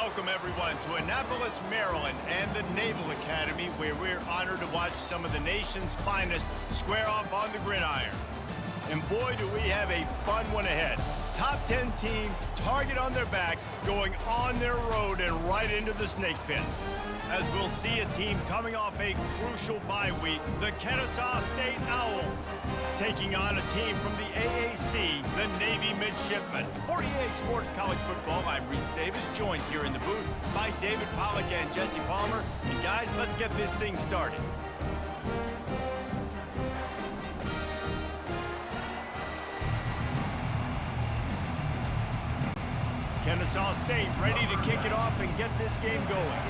Welcome, everyone, to Annapolis, Maryland, and the Naval Academy, where we're honored to watch some of the nation's finest square off on the gridiron. And boy, do we have a fun one ahead. Top 10 team, target on their back, going on their road and right into the snake pit. As we'll see a team coming off a crucial bye week, the Kennesaw State Owls, taking on a team from the AAC, the Navy Midshipmen. For EA Sports College Football, I'm Reese Davis, joined here in the booth by David Pollack and Jesse Palmer. And guys, let's get this thing started. Kennesaw State ready to kick it off and get this game going.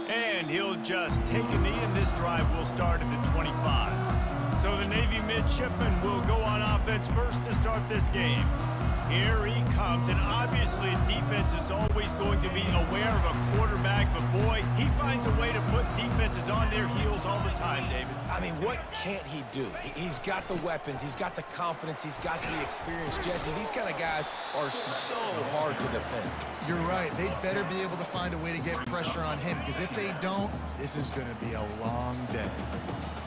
And he'll just take a knee, and this drive will start at the 25. So the Navy Midshipmen will go on offense first to start this game. Here he comes, and obviously defense is always going to be aware of a quarterback, but boy, he finds a way to put defenses on their heels all the time, David. I mean, what can't he do? He's got the weapons, he's got the confidence, he's got the experience. Jesse, these kind of guys are so hard to defend. You're right. They'd better be able to find a way to get pressure on him, because if they don't, this is going to be a long day.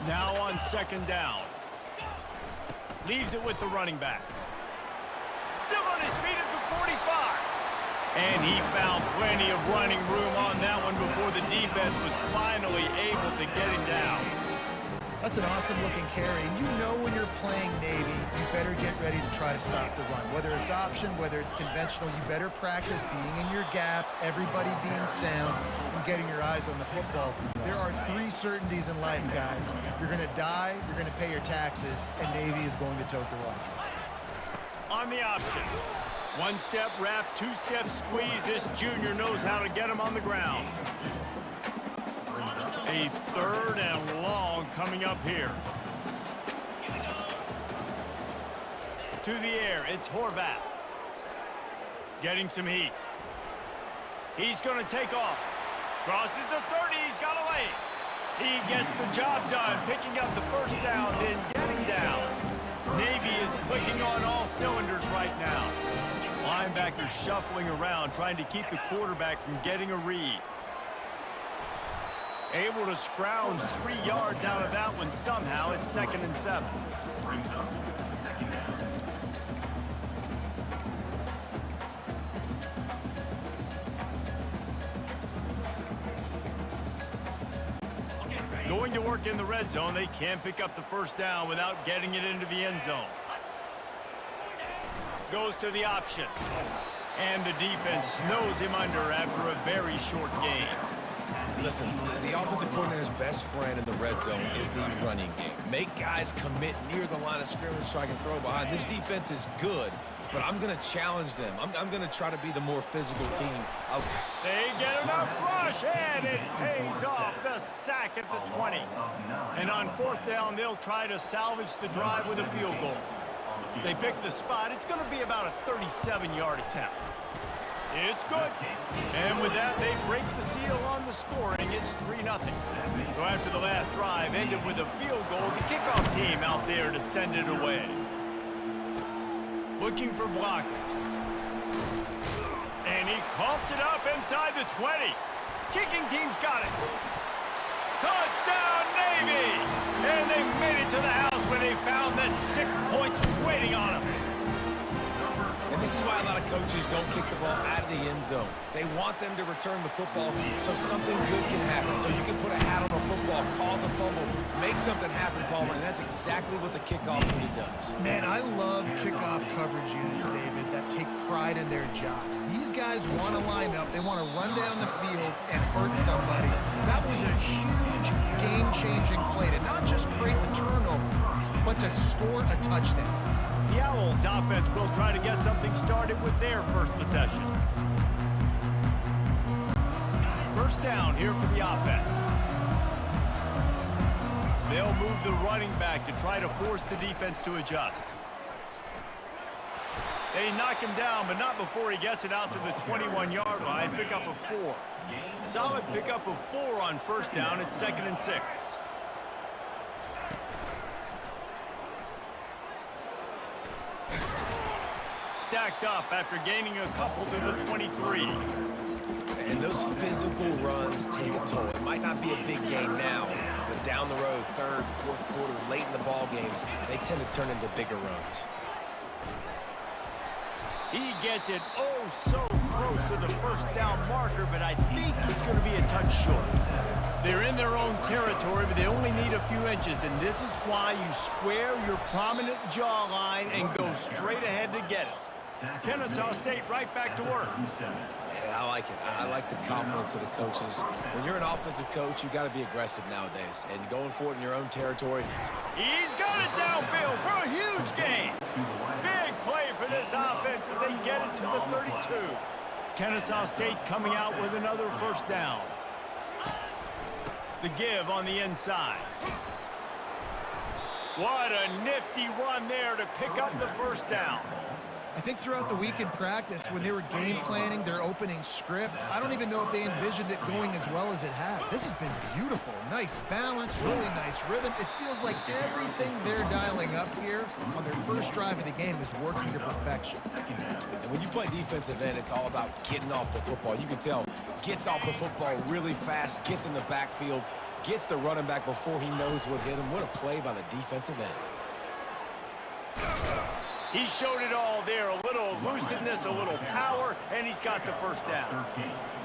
Now on second down. Leaves it with the running back. Still on his feet at the 45. And he found plenty of running room on that one before the defense was finally able to get him down. That's an awesome-looking carry. And you know when you're playing Navy, you better get ready to try to stop the run. Whether it's option, whether it's conventional, you better practice being in your gap, everybody being sound, and getting your eyes on the football. There are three certainties in life, guys. You're going to die, you're going to pay your taxes, and Navy is going to tote the rock. On the option. One-step wrap, two-step squeeze. This junior knows how to get him on the ground. A third and long coming up here. To the air, it's Horvath. Getting some heat. He's going to take off. Crosses the 30, he's got away. He gets the job done, picking up the first down, then getting down. Navy is clicking on all cylinders right now. Linebackers shuffling around, trying to keep the quarterback from getting a read. Able to scrounge 3 yards out of that one somehow. It's 2nd and 7. Going to work in the red zone. They can't pick up the first down without getting it into the end zone. Goes to the option. And the defense snows him under after a very short game. Listen, the offensive coordinator's best friend in the red zone is the running game. Make guys commit near the line of scrimmage so I can throw behind. This defense is good, but I'm going to challenge them. I'm going to try to be the more physical team. They get enough rush, and it pays off. The sack at the 20. And on 4th down, they'll try to salvage the drive with a field goal. They pick the spot. It's going to be about a 37-yard attempt. It's good. And with that, they break the seal on the scoring. It's 3-0. So after the last drive ended with a field goal, the kickoff team out there to send it away. Looking for blockers. And he coughs it up inside the 20. Kicking team's got it. Touchdown, Navy! And they made it to the house when they found that 6 points waiting on them. And this is why a lot of coaches don't kick the ball out of the end zone. They want them to return the football so something good can happen. So you can put a hat on a football, cause a fumble, make something happen, Palmer, and that's exactly what the kickoff unit does. Man, I love kickoff coverage units, David, that take pride in their jobs. These guys want to line up. They want to run down the field and hurt somebody. That was a huge game-changing play to not just create the turnover, but to score a touchdown. The Owls offense will try to get something started with their first possession. First down here for the offense. They'll move the running back to try to force the defense to adjust. They knock him down, but not before he gets it out to the 21-yard line. Pick up a 4. Solid pickup of 4 on first down. It's 2nd and 6. stacked up after gaining a couple to the 23. And those physical runs take a toll. It might not be a big gain now, but down the road, third, fourth quarter, late in the ball games, they tend to turn into bigger runs. He gets it oh so close to the first down marker, but I think he's going to be a touch short. They're in their own territory, but they only need a few inches, and this is why you square your prominent jawline and go straight ahead to get it. Kennesaw State right back to work. Yeah, I like it. I like the confidence of the coaches. When you're an offensive coach, you got to be aggressive nowadays. And going for it in your own territory. He's got it downfield for a huge gain. Big play for this offense as they get it to the 32. Kennesaw State coming out with another first down. The give on the inside. What a nifty run there to pick up the first down. I think throughout the week in practice, when they were game planning their opening script, I don't even know if they envisioned it going as well as it has. This has been beautiful. Nice balance, really nice rhythm. It feels like everything they're dialing up here on their first drive of the game is working to perfection. And when you play defensive end, it's all about getting off the football. You can tell, gets off the football really fast, gets in the backfield, gets the running back before he knows what hit him. What a play by the defensive end. He showed it all there, a little elusiveness, a little power, and he's got the first down.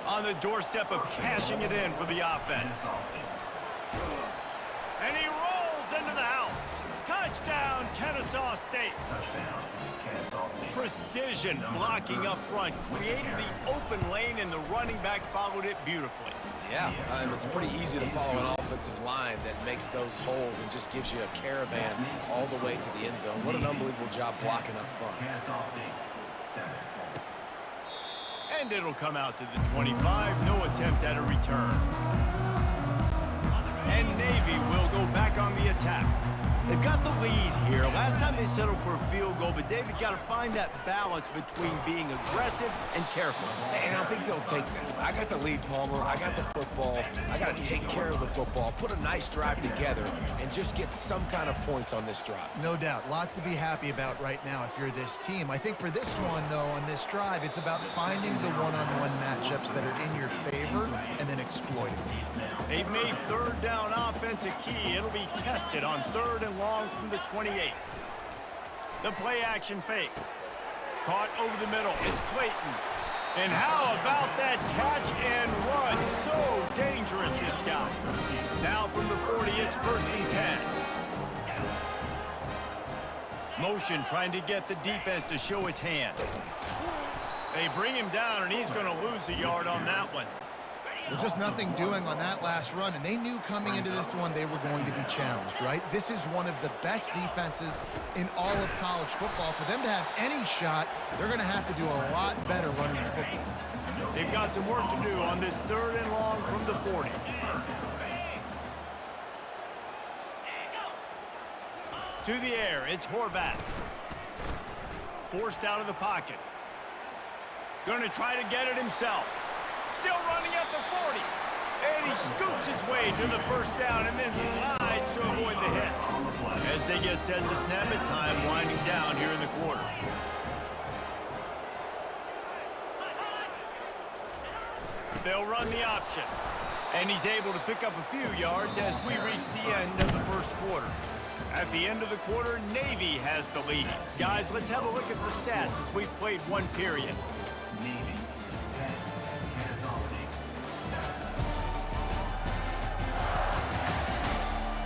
On the doorstep of cashing it in for the offense. And he rolls into the house. Touchdown, Kennesaw State. Precision blocking up front, created the open lane, and the running back followed it beautifully. Yeah, it's pretty easy to follow an offensive line that makes those holes and just gives you a caravan all the way to the end zone. What an unbelievable job blocking up front. And it'll come out to the 25. No attempt at a return. And Navy will go back on the attack. They've got the lead here. Last time they settled for a field goal, but David got to find that balance between being aggressive and careful. And I think they'll take that. I got the lead, Palmer. I got the football. I got to take care of the football, put a nice drive together, and just get some kind of points on this drive. No doubt. Lots to be happy about right now if you're this team. I think for this one, though, on this drive, it's about finding the one-on-one matchups that are in your favor and then exploiting them. They've made third down offense a key. It'll be tested on third and long from the 28. The play action fake. Caught over the middle. It's Clayton. And how about that catch and run? So dangerous, this guy. Now from the 40, it's first and 10. Motion trying to get the defense to show his hand. They bring him down, and he's going to lose a yard on that one. Well, just nothing doing on that last run, and they knew coming into this one they were going to be challenged, right? This is one of the best defenses in all of college football. For them to have any shot, they're going to have to do a lot better running the football. They've got some work to do on this third and long from the 40. To the air, it's Horvath. Forced out of the pocket. Going to try to get it himself. Still running at the 40. And he scoots his way to the first down and then slides to avoid the hit. As they get set to snap it, time winding down here in the quarter. They'll run the option. And he's able to pick up a few yards as we reach the end of the first quarter. At the end of the quarter, Navy has the lead. Guys, let's have a look at the stats as we've played one period.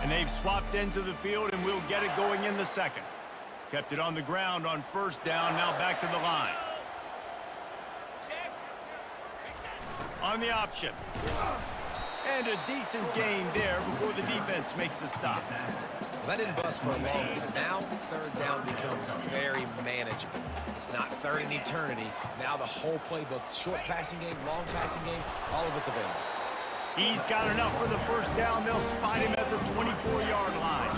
And they've swapped ends of the field, and we'll get it going in the second. Kept it on the ground on first down, now back to the line. On the option. And a decent gain there before the defense makes the stop. That didn't bust for a long minute. Now, third down becomes very manageable. It's not third in eternity. Now the whole playbook, short passing game, long passing game, all of it's available. He's got enough for the first down. They'll spot him at the 24-yard line.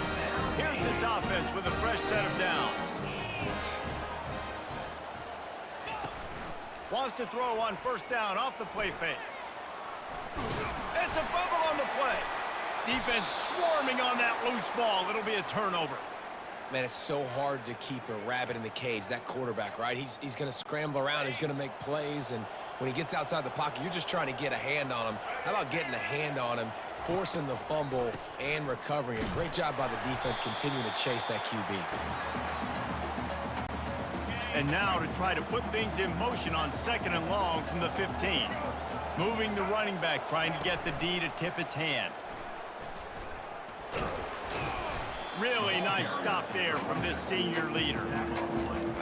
Here's this offense with a fresh set of downs. Wants to throw on first down off the play fake. It's a fumble on the play. Defense swarming on that loose ball. It'll be a turnover. Man, it's so hard to keep a rabbit in the cage, that quarterback, right? He's going to scramble around. He's going to make plays, and when he gets outside the pocket, you're just trying to get a hand on him. How about getting a hand on him, forcing the fumble, and recovering it? Great job by the defense continuing to chase that QB. And now to try to put things in motion on 2nd and long from the 15. Moving the running back, trying to get the D to tip its hand. Really nice stop there from this senior leader.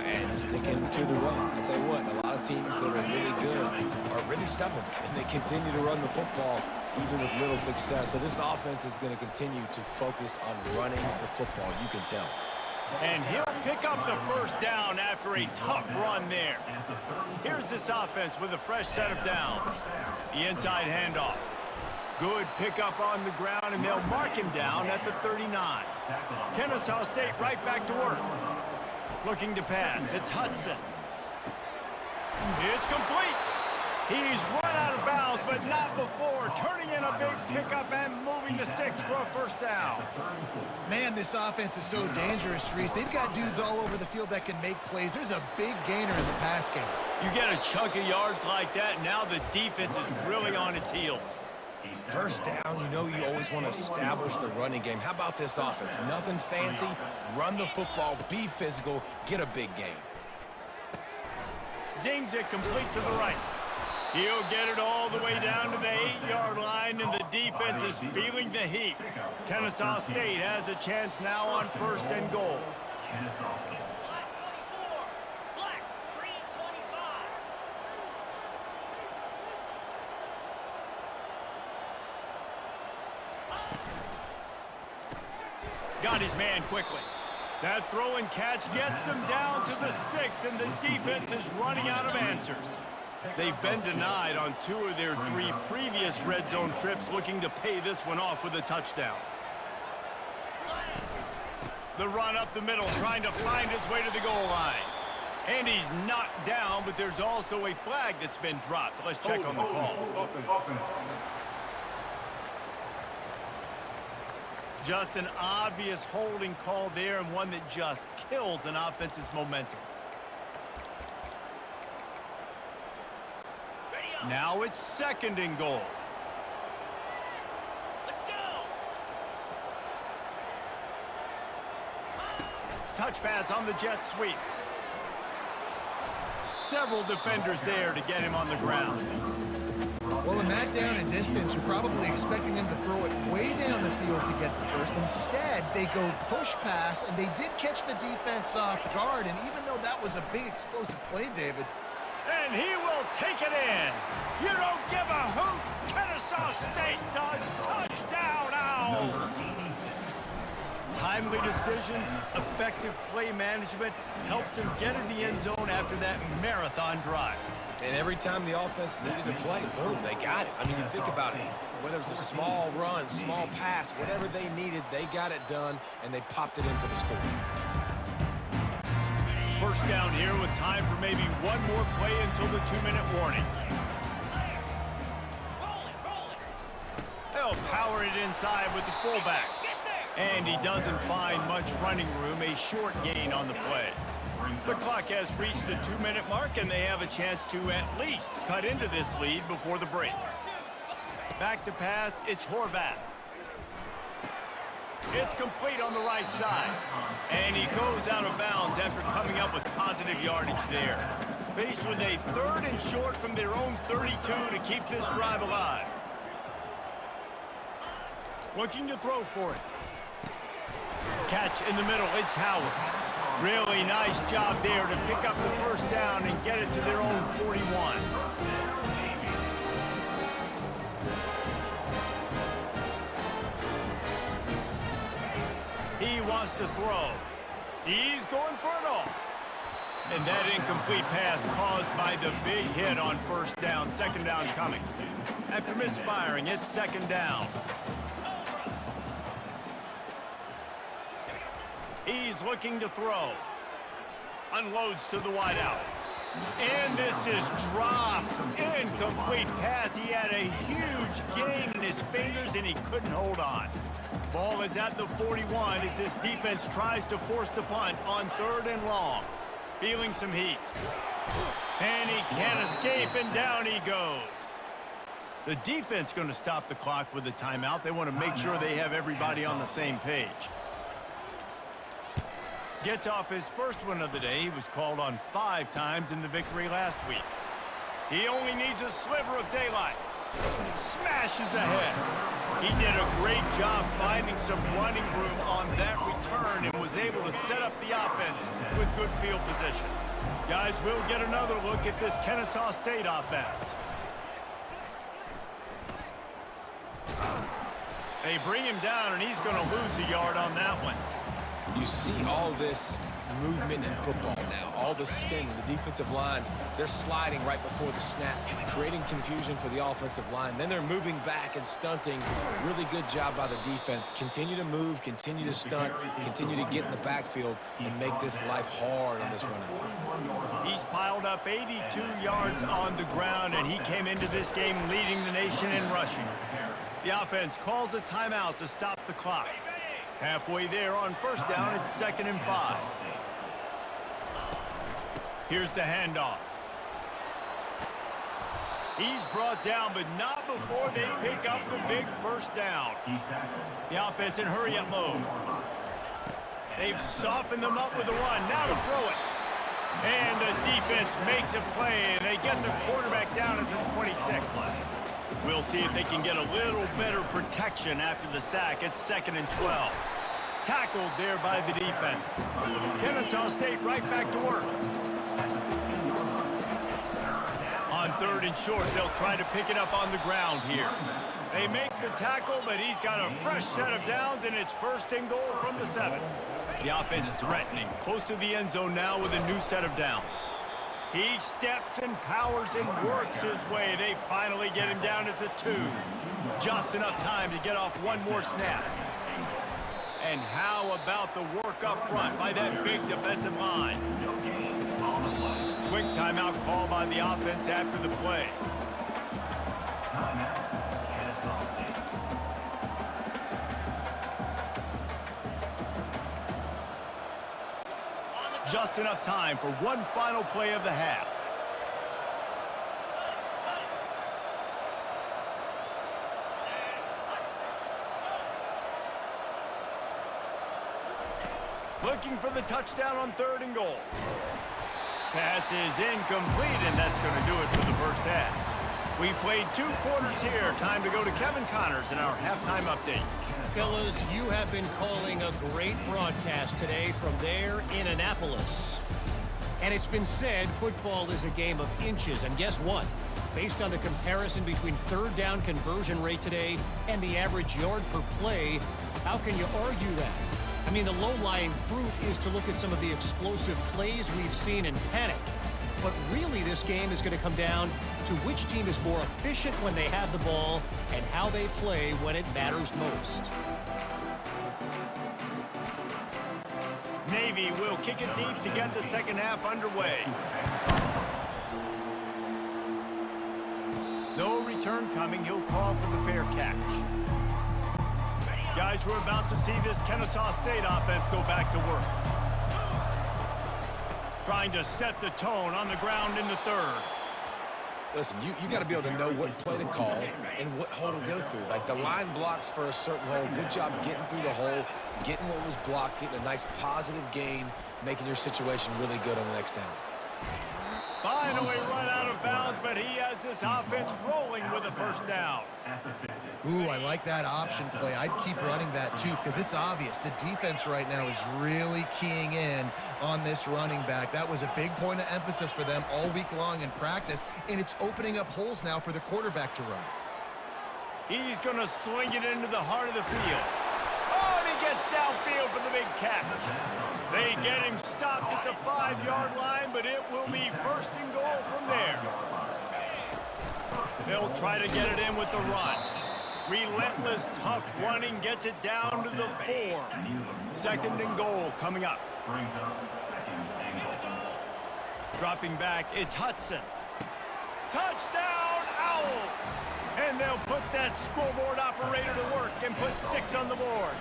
And sticking to the run. I'll tell you what, a lot of teams that are really good are really stubborn, and they continue to run the football even with little success. So this offense is going to continue to focus on running the football, you can tell. And he'll pick up the first down after a tough run there. Here's this offense with a fresh set of downs. The inside handoff. Good pickup on the ground, and they'll mark him down at the 39. Kennesaw State right back to work. Looking to pass. It's Hudson. It's complete. He's run out of bounds, but not before turning in a big pickup and moving the sticks for a first down. Man, this offense is so dangerous, Reese. They've got dudes all over the field that can make plays. There's a big gainer in the pass game. You get a chunk of yards like that, now the defense is really on its heels. First down, you know you always want to establish the running game. How about this offense? Nothing fancy. Run the football, be physical, get a big gain. Zings it complete to the right. He'll get it all the way down to the 8-yard line, and the defense is feeling the heat. Kennesaw State has a chance now on 1st and goal. Got his man quickly. That throw and catch gets them down to the 6, and the defense is running out of answers. They've been denied on 2 of their 3 previous red zone trips, looking to pay this one off with a touchdown. The run up the middle, trying to find his way to the goal line. And he's knocked down, but there's also a flag that's been dropped. Let's check on the call. Just an obvious holding call there, and one that just kills an offense's momentum. Now it's 2nd and goal. Let's go. Touch pass on the jet sweep. Several defenders there to get him on the ground. Well, in that down and distance, you're probably expecting him to throw it way down the field to get the first. Instead, they go push pass, and they did catch the defense off guard. And even though that was a big explosive play, David. And he will take it in. You don't give a hoot. Kennesaw State does. Touchdown, Owls. Timely decisions, effective play management helps them get in the end zone after that marathon drive. And every time the offense needed to play, boom, they got it. I mean, you think about it. Whether it was a small run, small pass, whatever they needed, they got it done, and they popped it in for the score. First down here with time for maybe one more play until the 2-minute warning. They'll power it inside with the fullback. And he doesn't find much running room, a short gain on the play. The clock has reached the 2-minute mark, and they have a chance to at least cut into this lead before the break. Back to pass, it's Horvath. It's complete on the right side. And he goes out of bounds after coming up with positive yardage there. Faced with a 3rd and short from their own 32 to keep this drive alive. Looking to throw for it. Catch in the middle, it's Howard. Really nice job there to pick up the first down and get it to their own 41. He wants to throw. He's going for it all. And that incomplete pass caused by the big hit on first down. 2nd down coming. After misfiring, it's 2nd down. He's looking to throw. Unloads to the wideout. And this is dropped. Incomplete pass. He had a huge gain in his fingers, and he couldn't hold on. Ball is at the 41 as this defense tries to force the punt on 3rd and long. Feeling some heat. And he can't escape, and down he goes. The defense going to stop the clock with a timeout. They want to make sure they have everybody on the same page. Gets off his first one of the day. He was called on 5 times in the victory last week. He only needs a sliver of daylight. Smashes ahead. He did a great job finding some running room on that return and was able to set up the offense with good field position. Guys, we'll get another look at this Kennesaw State offense. They bring him down, and he's going to lose a yard on that one. You see all this movement in football now, all the sting, the defensive line, they're sliding right before the snap, creating confusion for the offensive line. Then they're moving back and stunting. Really good job by the defense. Continue to move, continue to stunt, continue to get in the backfield and make this life hard on this running back. He's piled up 82 yards on the ground, and he came into this game leading the nation in rushing. The offense calls a timeout to stop the clock. Halfway there on 1st down, it's 2nd and 5. Here's the handoff. He's brought down, but not before they pick up the big 1st down. The offense in hurry-up mode. They've softened them up with a run. Now to throw it. And the defense makes a play, and they get the quarterback down at the 26. We'll see if they can get a little better protection after the sack. It's 2nd and 12. Tackled there by the defense. Kennesaw State right back to work. On 3rd and short, they'll try to pick it up on the ground here. They make the tackle, but he's got a fresh set of downs, and it's 1st and goal from the 7. The offense threatening, close to the end zone now with a new set of downs. He steps and powers and works his way. They finally get him down at the 2. Just enough time to get off one more snap. And how about the work up front by that big defensive line? Quick timeout call by the offense after the play. Just enough time for one final play of the half. Looking for the touchdown on 3rd and goal. Pass is incomplete, and that's going to do it for the 1st half. We've played 2 quarters here. Time to go to Kevin Connors in our halftime update. Fellas, you have been calling a great broadcast today from there in Annapolis. And it's been said football is a game of inches. And guess what? Based on the comparison between 3rd down conversion rate today and the average yard per play, how can you argue that? I mean, the low-lying fruit is to look at some of the explosive plays we've seen in panic. But really, this game is going to come down to which team is more efficient when they have the ball and how they play when it matters most. Navy will kick it deep to get the 2nd half underway. No return coming. He'll call for the fair catch. Guys, we're about to see this Kennesaw State offense go back to work. Trying to set the tone on the ground in the 3rd. Listen, you got to be able to know what play to call and what hole to go through. Like the line blocks for a certain hole. Good job getting through the hole, getting what was blocked, getting a nice positive gain, making your situation really good on the next down. Finally run out of bounds, but he has this offense rolling with a 1st down. Ooh, I like that option play. I'd keep running that too because it's obvious. The defense right now is really keying in on this running back. That was a big point of emphasis for them all week long in practice, and it's opening up holes now for the quarterback to run. He's going to swing it into the heart of the field. Oh, and he gets downfield for the big catch. They get him stopped at the 5-yard line, but it will be 1st and goal from there. They'll try to get it in with the run. Relentless, tough running gets it down to the 4. 2nd and goal coming up. Dropping back, it's Hudson. Touchdown, Owls! And they'll put that scoreboard operator to work and put 6 on the board.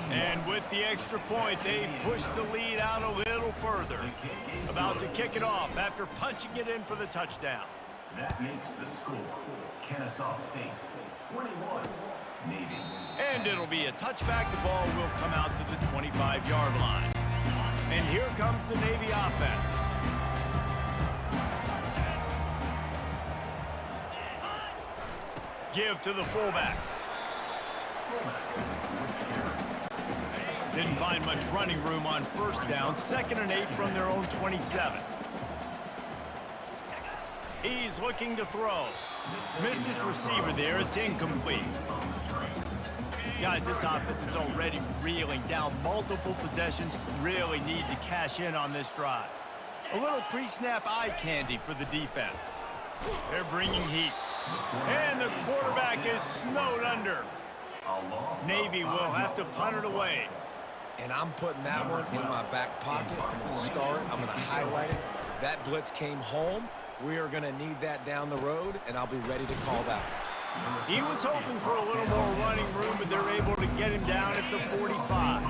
And with the extra point, they push the lead out a little further. About to kick it off after punching it in for the touchdown. That makes the score Kennesaw State 21, Navy. And it'll be a touchback. The ball will come out to the 25-yard line. And here comes the Navy offense. Give to the fullback. Didn't find much running room on first down. 2nd and 8 from their own 27. He's looking to throw. Missed his receiver there. It's incomplete. Guys, this offense is already reeling down multiple possessions. Really need to cash in on this drive. A little pre-snap eye candy for the defense. They're bringing heat. And the quarterback is snowed under. Navy will have to punt it away. And I'm putting that one in my back pocket. I'm going to start. I'm going to highlight it. That blitz came home. We are going to need that down the road, and I'll be ready to call that. He was hoping for a little more running room, but they're able to get him down at the 45.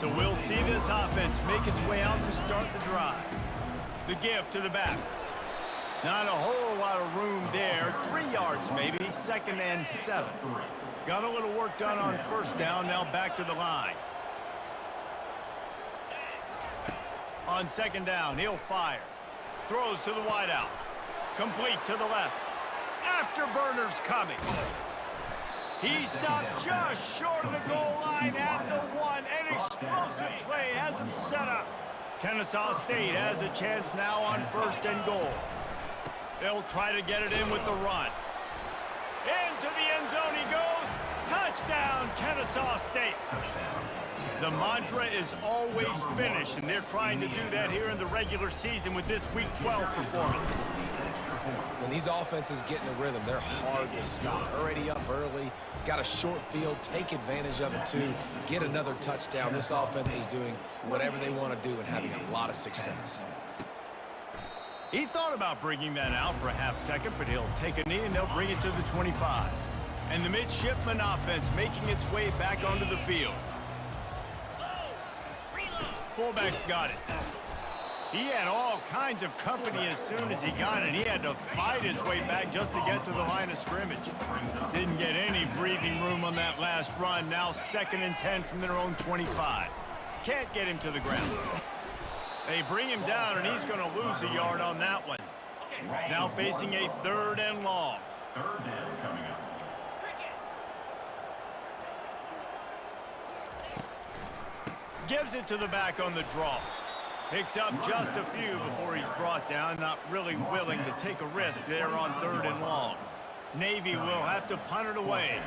So we'll see this offense make its way out to start the drive. The give to the back. Not a whole lot of room there. 3 yards maybe. 2nd and 7. Got a little work done on first down. Now back to the line. On 2nd down, he'll fire. Throws to the wideout. Complete to the left. Afterburner's coming. He stopped just short of the goal line at the 1. An explosive play has him set up. Kennesaw State has a chance now on 1st and goal. They'll try to get it in with the run. Into the end zone he goes. Touchdown, Kennesaw State. The mantra is always finish, and they're trying to do that here in the regular season with this Week 12 performance. When these offenses get in a rhythm, they're hard to stop. Already up early, got a short field, take advantage of it too, get another touchdown. This offense is doing whatever they want to do and having a lot of success. He thought about bringing that out for a half second, but he'll take a knee and they'll bring it to the 25. And the midshipman offense making its way back onto the field. Fullback's got it. He had all kinds of company as soon as he got it. He had to fight his way back just to get to the line of scrimmage. Didn't get any breathing room on that last run. Now 2nd and 10 from their own 25. Can't get him to the ground. They bring him down, and he's going to lose a yard on that one. Now facing a 3rd and long. 3rd down coming up. Gives it to the back on the draw. Picks up just a few before he's brought down. Not really willing to take a risk there on 3rd and long. Navy will have to punt it away.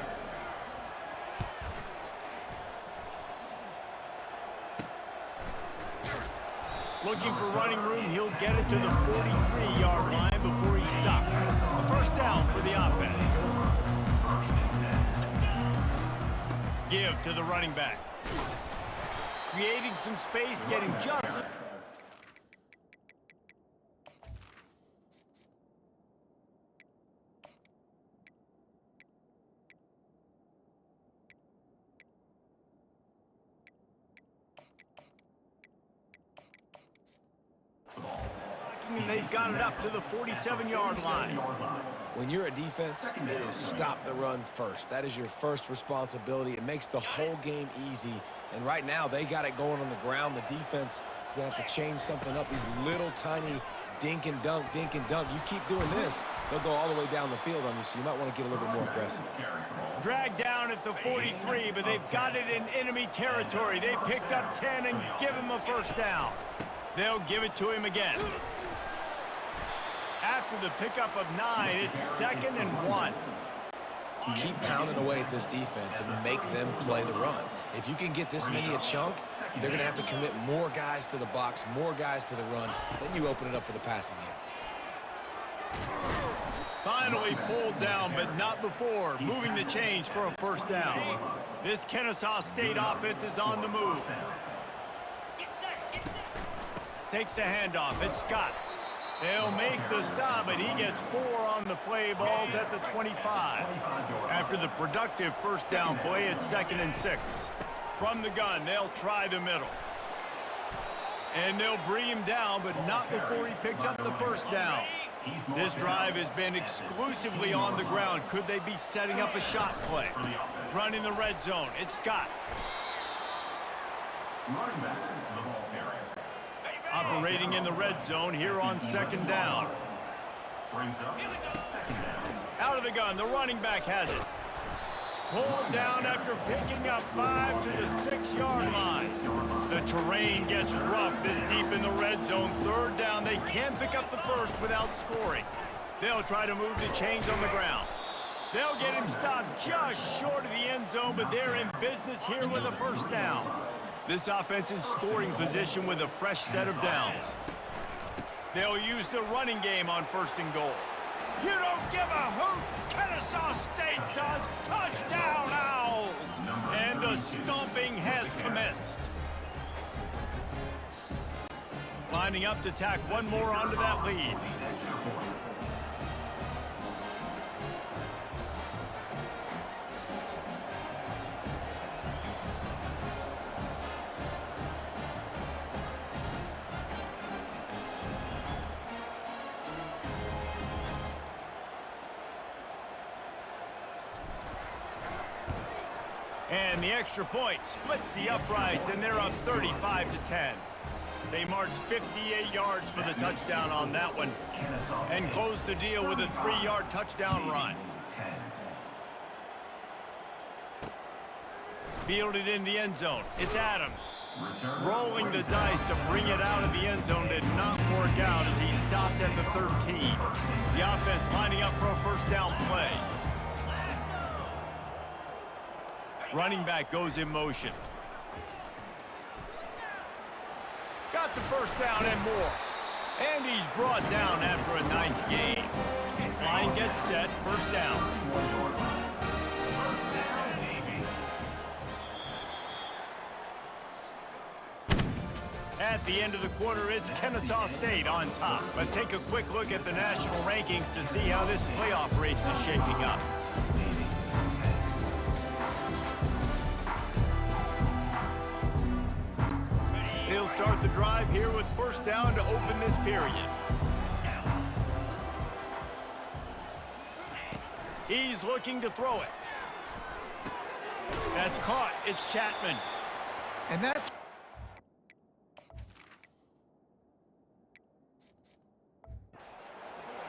Looking for running room. He'll get it to the 43-yard line before he stopped. A 1st down for the offense. Give to the running back. Creating some space, getting just... And they've got it up to the 47-yard line. When you're a defense, it is stop the run first. That is your first responsibility. It makes the whole game easy. And right now, they got it going on the ground. The defense is going to have to change something up. These little tiny dink and dunk, dink and dunk. You keep doing this, they'll go all the way down the field on you, so you might want to get a little bit more aggressive. Dragged down at the 43, but they've got it in enemy territory. They picked up 10 and give him a 1st down. They'll give it to him again. After the pickup of 9, it's 2nd and 1. Keep pounding away at this defense and make them play the run. If you can get this many a chunk, they're going to have to commit more guys to the box, more guys to the run. Then you open it up for the passing game. Finally pulled down, but not before. Moving the chains for a 1st down. This Kennesaw State offense is on the move. takes the handoff. It's Scott. They'll make the stop, and he gets 4 on the play. Balls at the 25. After the productive first down play, it's 2nd and 6. From the gun, they'll try the middle. And they'll bring him down, but not before he picks up the first down. This drive has been exclusively on the ground. Could they be setting up a shot play? Running the red zone, it's Scott. Running back, the ball carrier. Operating in the red zone here on 2nd down. Brings up 2nd down. Out of the gun, the running back has it. Pulled down after picking up 5 to the 6-yard line. The terrain gets rough this deep in the red zone. 3rd down, they can't pick up the first without scoring. They'll try to move the chains on the ground. They'll get him stopped just short of the end zone, but they're in business here with a first down. This offense in scoring position with a fresh set of downs. They'll use the running game on 1st and goal. You don't give a hoot! Kennesaw State does! Touchdown, Owls! And the stomping has commenced. Lining up to tack one more onto that lead. And the extra point splits the uprights, and they're up 35 to 10. They marched 58 yards for the touchdown on that one and closed the deal with a 3-yard touchdown run. Fielded in the end zone. It's Adams. Rolling the dice to bring it out of the end zone did not work out as he stopped at the 13. The offense lining up for a first down play. Running back goes in motion. Got the first down and more. And he's brought down after a nice gain. Line gets set, first down. At the end of the quarter, it's Kennesaw State on top. Let's take a quick look at the national rankings to see how this playoff race is shaping up. He'll start the drive here with first down to open this period. He's looking to throw it. That's caught. It's Chapman. And that's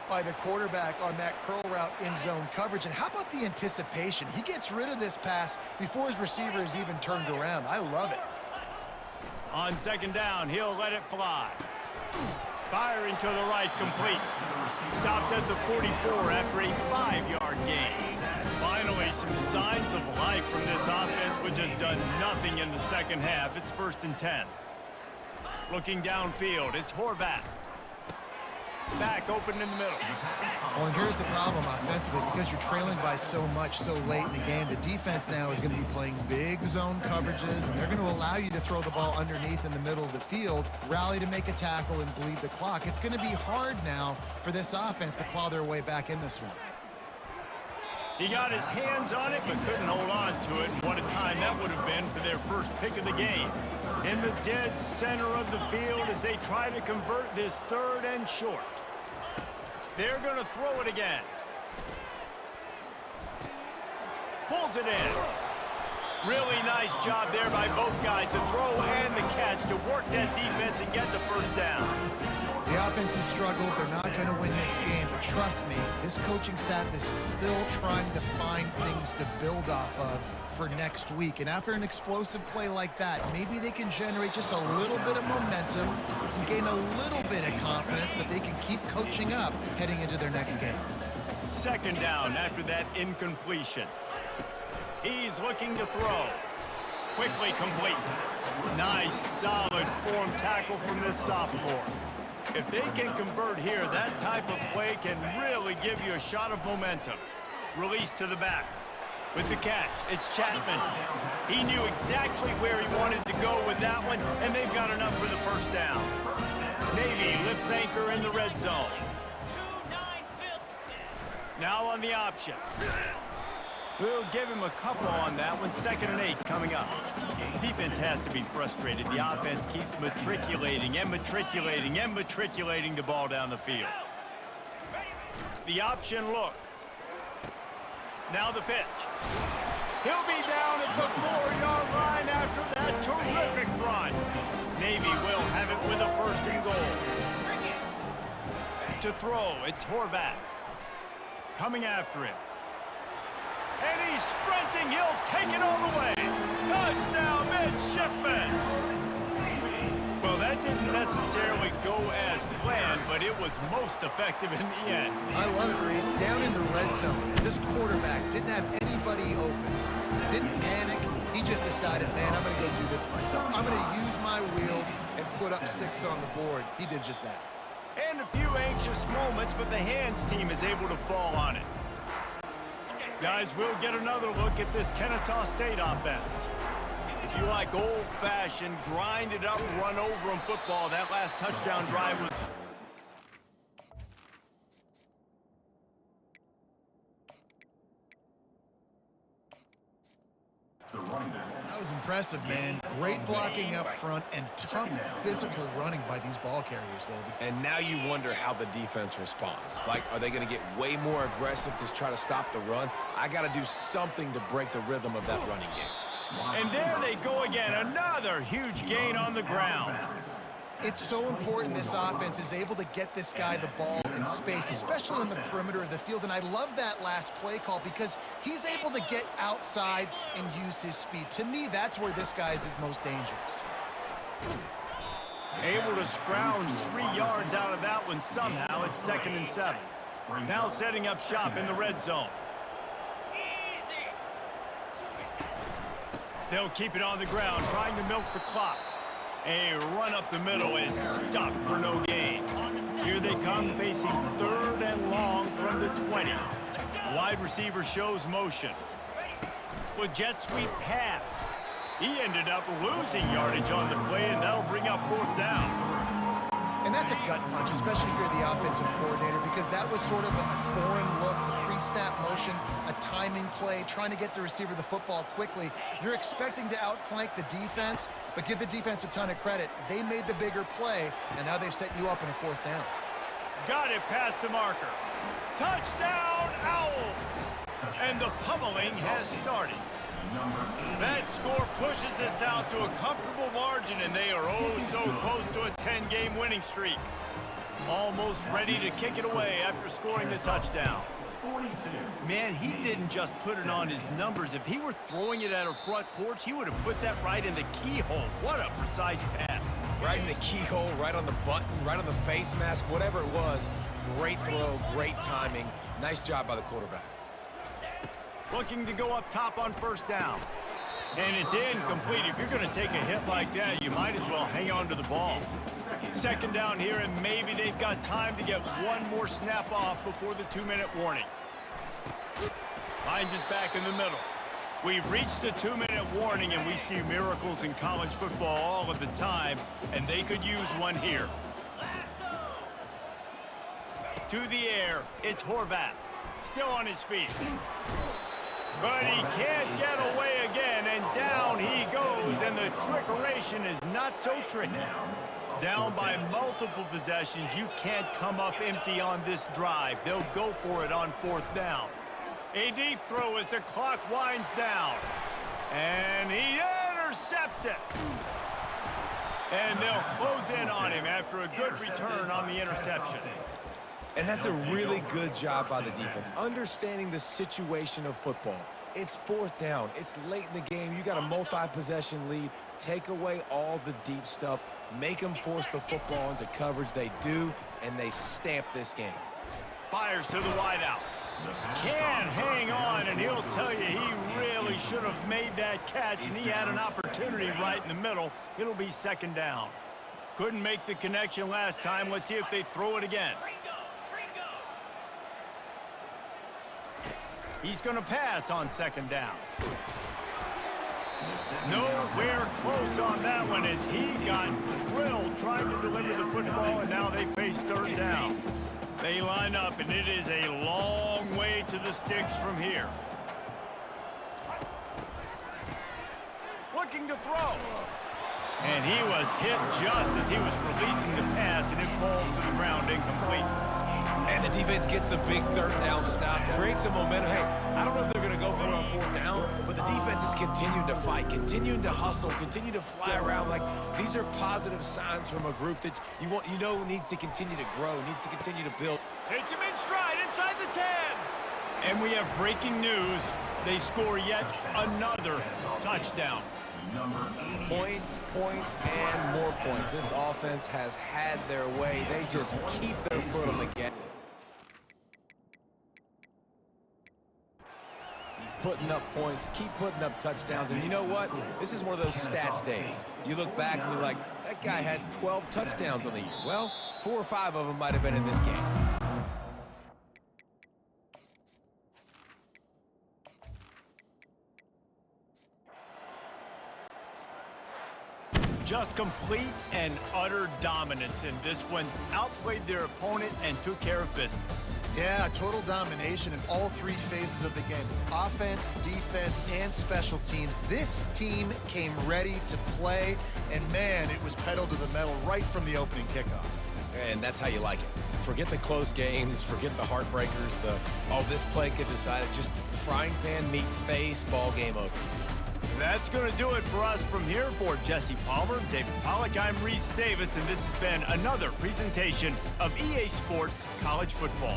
by the quarterback on that curl route in zone coverage. And how about the anticipation? He gets rid of this pass before his receiver is even turned around. I love it. On second down, he'll let it fly. Firing to the right, complete. Stopped at the 44 after a 5-yard gain. Finally, some signs of life from this offense, which has done nothing in the second half. It's 1st and 10. Looking downfield, it's Horvath. Back open in the middle. Well, and here's the problem offensively, because you're trailing by so much so late in the game. The defense now is going to be playing big zone coverages, and they're going to allow you to throw the ball underneath in the middle of the field, rally to make a tackle, and bleed the clock. It's going to be hard now for this offense to claw their way back in this one. He got his hands on it, but couldn't hold on to it. And what a time that would have been for their first pick of the game. In the dead center of the field as they try to convert this 3rd and short. They're going to throw it again. Pulls it in. Really nice job there by both guys to throw and the catch to work that defense and get the first down. The offense has struggled. They're not going to win this game, but trust me, this coaching staff is still trying to find things to build off of for next week. And after an explosive play like that, maybe they can generate just a little bit of momentum and gain a little bit of confidence that they can keep coaching up heading into their next game. Second down after that incompletion. He's looking to throw. Quickly complete. Nice, solid form tackle from this sophomore. If they can convert here, that type of play can really give you a shot of momentum. Release to the back. With the catch, it's Chapman. He knew exactly where he wanted to go with that one, and they've got enough for the first down. Navy lifts anchor in the red zone. Now on the option. We'll give him a couple on that one. 2nd and 8 coming up. Defense has to be frustrated. The offense keeps matriculating and matriculating and matriculating the ball down the field. The option look. Now the pitch. He'll be down at the 4-yard line after that terrific run. Navy will have it with a 1st and goal. To throw, it's Horvath. Coming after him. And he's sprinting. He'll take it all the way. Touchdown, midshipman. Well, that didn't necessarily go as planned, but it was most effective in the end. I love it, Reese. Down in the red zone, this quarterback didn't have anybody open. Didn't panic. He just decided, man, I'm going to go do this myself. I'm going to use my wheels and put up 6 on the board. He did just that. And a few anxious moments, but the hands team is able to fall on it. Guys, we'll get another look at this Kennesaw State offense. If you like old-fashioned, grinded-up, run-over-'em football, that last touchdown drive was... That was impressive, man. Great blocking up front and tough physical running by these ball carriers, David. And now you wonder how the defense responds. Like, are they going to get way more aggressive to try to stop the run? I got to do something to break the rhythm of that running game. And there they go again. Another huge gain on the ground. It's so important this offense is able to get this guy the ball in space, especially in the perimeter of the field. And I love that last play call because he's able to get outside and use his speed. To me, that's where this guy is his most dangerous. Able to scrounge 3 yards out of that one somehow. It's 2nd and 7. Now setting up shop in the red zone. They'll keep it on the ground, trying to milk the clock. A run up the middle is stopped for no gain. Here they come, facing 3rd and long from the 20. Wide receiver shows motion. With jet sweep pass. He ended up losing yardage on the play, and that'll bring up 4th down. And that's a gut punch, especially if you're the offensive coordinator, because that was sort of a foreign look, the pre-snap motion, a timing play, trying to get the receiver the football quickly. You're expecting to outflank the defense, but give the defense a ton of credit. They made the bigger play, and now they've set you up in a 4th down. Got it past the marker. Touchdown, Owls! And the pummeling has started. That score pushes us out to a comfortable margin, and they are oh so close to a 10-game winning streak. Almost ready to kick it away after scoring the touchdown. Man, he didn't just put it on his numbers. If he were throwing it at a front porch, he would have put that right in the keyhole. What a precise pass. Right in the keyhole, right on the button, right on the face mask, whatever it was. Great throw, great timing. Nice job by the quarterback. Looking to go up top on 1st down. And it's incomplete. If you're going to take a hit like that, you might as well hang on to the ball. 2nd down here, and maybe they've got time to get one more snap off before the 2-minute warning. Finds us back in the middle. We've reached the 2-minute warning, and we see miracles in college football all of the time, and they could use one here. To the air, it's Horvath. Still on his feet. But he can't get away again, and down he goes, and the trickeration is not so tricky. Down by multiple possessions, you can't come up empty on this drive. They'll go for it on 4th down. A deep throw as the clock winds down. And he intercepts it. And they'll close in on him after a good return on the interception. And that's a really good job by the defense, understanding the situation of football. It's 4th down. It's late in the game. You got a multi-possession lead. Take away all the deep stuff. Make them force the football into coverage. They do, and they stamp this game. Fires to the wideout. Can hang on, and he'll tell you he really should have made that catch, and he had an opportunity right in the middle. It'll be 2nd down. Couldn't make the connection last time. Let's see if they throw it again. He's going to pass on 2nd down. Nowhere close on that one as he got drilled trying to deliver the football, and now they face third down. They line up, and it is a long way to the sticks from here. Looking to throw. And he was hit just as he was releasing the pass, and it falls to the ground incomplete. And the defense gets the big third down stop, creates some momentum. Hey, I don't know if they're going to go for it on fourth down, but the defense is continuing to fight, continuing to hustle, continue to fly around. Like, these are positive signs from a group that you know needs to continue to grow, needs to continue to build. Hits him in stride inside the 10. And we have breaking news. They score yet another touchdown. Points, and more points. This offense has had their way. They just keep their foot on the gas. Keep putting up points, keep putting up touchdowns. And you know what? This is one of those stats days. You look back and you're like, that guy had 12 touchdowns on the year. Well, 4 or 5 of them might have been in this game. Just complete and utter dominance in this one. Outplayed their opponent and took care of business. Yeah, total domination in all 3 phases of the game. Offense, defense, and special teams. This team came ready to play, and man, it was pedal to the metal right from the opening kickoff. And that's how you like it. Forget the close games, forget the heartbreakers, this play could decide it. Just frying pan meet face, ball game over. That's going to do it for us from here. For Jesse Palmer, David Pollack, I'm Reese Davis, and this has been another presentation of EA Sports College Football.